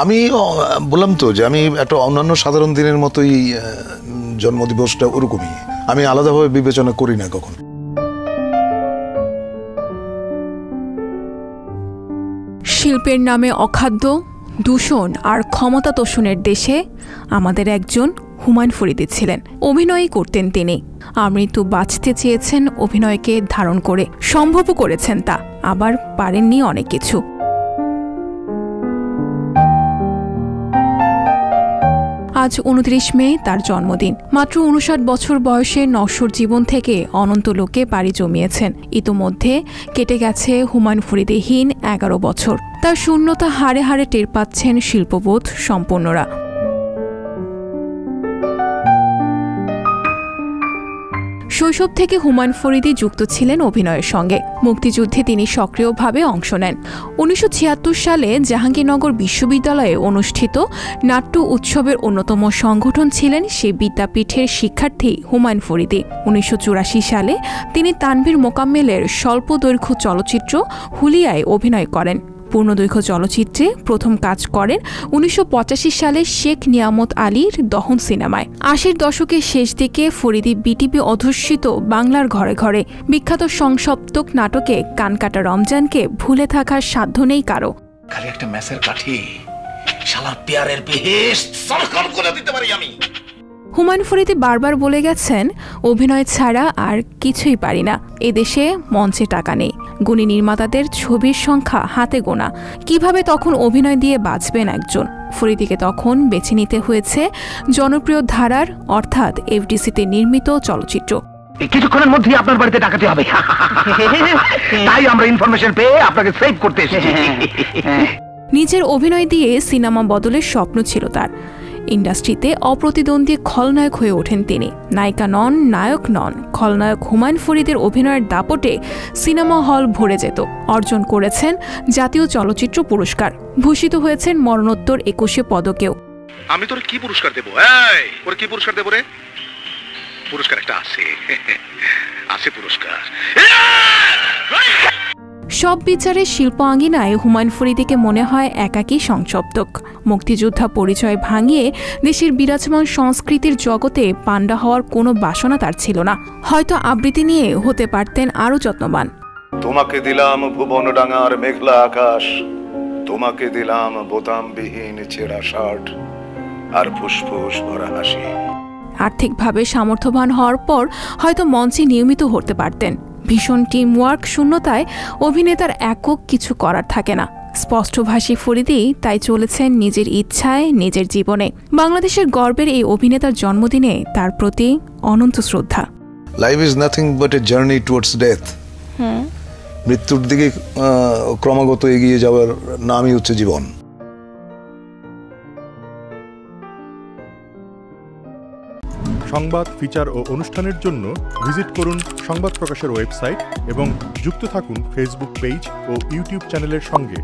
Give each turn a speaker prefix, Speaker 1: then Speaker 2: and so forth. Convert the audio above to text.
Speaker 1: আমি বললাম তো যে আমি একটা অন্যান্য সাধারণ দিনের মতোই জন্মদিবসটা ওরকমই, আমি আলাদাভাবে বিবেচনা করি না কখন।
Speaker 2: শিল্পের নামে অখাদ্য, দূষণ আর ক্ষমতা তোষণের দেশে আমাদের একজন হুমায়ুন ফরিদী ছিলেন। অভিনয়ই করতেন তিনি। আমৃত্যু বাঁচতে চেয়েছেন অভিনয়কে ধারণ করে, সম্ভবও করেছেন তা, আবার পারেননি অনেক কিছু। আজ 29 মে তার জন্মদিন। মাত্র 59 বছর বয়সে নশ্বর জীবন থেকে অনন্ত লোকে পাড়ি জমিয়েছেন। ইতোমধ্যে কেটে গেছে হুমায়ুন ফরিদীহীন 11 বছর। তার শূন্যতা হাড়ে হাড়ে টের পাচ্ছেন শিল্পবোধ সম্পন্নরা। শৈশব থেকে হুমায়ুন ফরিদী যুক্ত ছিলেন অভিনয়ের সঙ্গে। মুক্তিযুদ্ধে তিনি সক্রিয়ভাবে অংশ নেন। 1976 সালে জাহাঙ্গীরনগর বিশ্ববিদ্যালয়ে অনুষ্ঠিত নাট্য উৎসবের অন্যতম সংগঠন ছিলেন সেই বিদ্যাপীঠের শিক্ষার্থী হুমায়ুন ফরিদী। 1984 সালে তিনি তানভীর মোকাম্মেলের স্বল্পদৈর্ঘ্য চলচ্চিত্র হুলিয়ায় অভিনয় করেন। পূর্ণদৈর্ঘ্য চলচ্চিত্রে প্রথম কাজ করেন 1985 সালে শেখ নিয়ামত আলীর দহন সিনেমায়। 80-র দশকের শেষ দিকে ফরিদী বিটিভি অধ্যুষিত বাংলার ঘরে ঘরে বিখ্যাত সংসপ্তক নাটকে কানকাটা রমজানকে ভুলে থাকার সাধ্য নেই কারো।
Speaker 3: খালি একটা ম্যাচের কাঠি, শালার পেয়ারের বেহেশত সরকার করে দিতে পারি আমি।
Speaker 2: হুমায়ুন ফরিদী বারবার বলে গেছেন, অভিনয় ছাড়া আর কিছুই পারি না। এদেশে মঞ্চে টাকা নেই, গুণী নির্মাতাদের ছবির সংখ্যা হাতে গোনা। কিভাবে তখন অভিনয় দিয়ে বাঁচবেন একজন? ফরিদীকে তখন বেছে নিতে হয়েছে জনপ্রিয় ধারার, অর্থাৎ এফডিসিতে নির্মিত চলচ্চিত্র।
Speaker 3: কিছুক্ষণের মধ্যেই আপনার বাড়িতে ডাকাতি হবে, তাই আমরা ইনফরমেশন পেয়ে আপনাকে সেভ করতে এসেছি।
Speaker 2: নিজের অভিনয় দিয়ে সিনেমা বদলের স্বপ্ন ছিল তার। ইন্ডাস্ট্রিতে অপ্রতিদ্বন্দ্বী খলনায়ক হয়ে ওঠেন তিনি। নায়িকা নন, নায়ক নন, খলনায়ক হুমায়ুন ফরিদীর অভিনয়ের দাপটে সিনেমা হল ভরে যেত। অর্জন করেছেন জাতীয় চলচ্চিত্র পুরস্কার, ভূষিত হয়েছেন মরণোত্তর 21 পদকেও।
Speaker 4: আমি তোর কি পুরস্কার দেবো? ওর কি পুরস্কার দেবো রে? পুরস্কার একটা আছে পুরস্কার।
Speaker 2: সব বিচারে শিল্প আঙ্গিনায় হুমায়ুন ফরিদীকে মনে হয় একাকী সংসপ্তক। মুক্তিযোদ্ধা পরিচয় ভাঙিয়ে দেশের বিরাজমান সংস্কৃতির জগতে পাণ্ডা হওয়ার কোনো বাসনা তার ছিল না। হয়তো আবৃত্তি নিয়ে হতে পারতেন আরও যত্নবান।
Speaker 1: তোমাকে দিলাম ভুবন ডাঙার মেঘলা আকাশ, তোমাকে দিলাম বোতামবিহীন ছেঁড়া শার্ট আর ফুসফুস ভরা হাসি।
Speaker 2: আর্থিকভাবে সামর্থ্যবান হওয়ার পর হয়তো মঞ্চে নিয়মিত হতে পারতেন। ভীষণ টিম ওয়ার্ক শূন্যতায় অভিনেতার একক কিছু করার থাকে না। স্পষ্টভাষী ফরিদী তাই চলেছেন নিজের ইচ্ছায়, নিজের জীবনে। বাংলাদেশের গর্বের এই অভিনেতার জন্মদিনে তার প্রতি অনন্ত শ্রদ্ধা।
Speaker 1: Life is nothing but a journey towards death. মৃত্যুর দিকে ক্রমাগত এগিয়ে যাওয়ার নামই হচ্ছে জীবন।
Speaker 5: সংবাদ, ফিচার ও অনুষ্ঠানের জন্য ভিজিট করুন সংবাদ প্রকাশের ওয়েবসাইট এবং যুক্ত থাকুন ফেসবুক পেজ ও ইউটিউব চ্যানেলের সঙ্গে।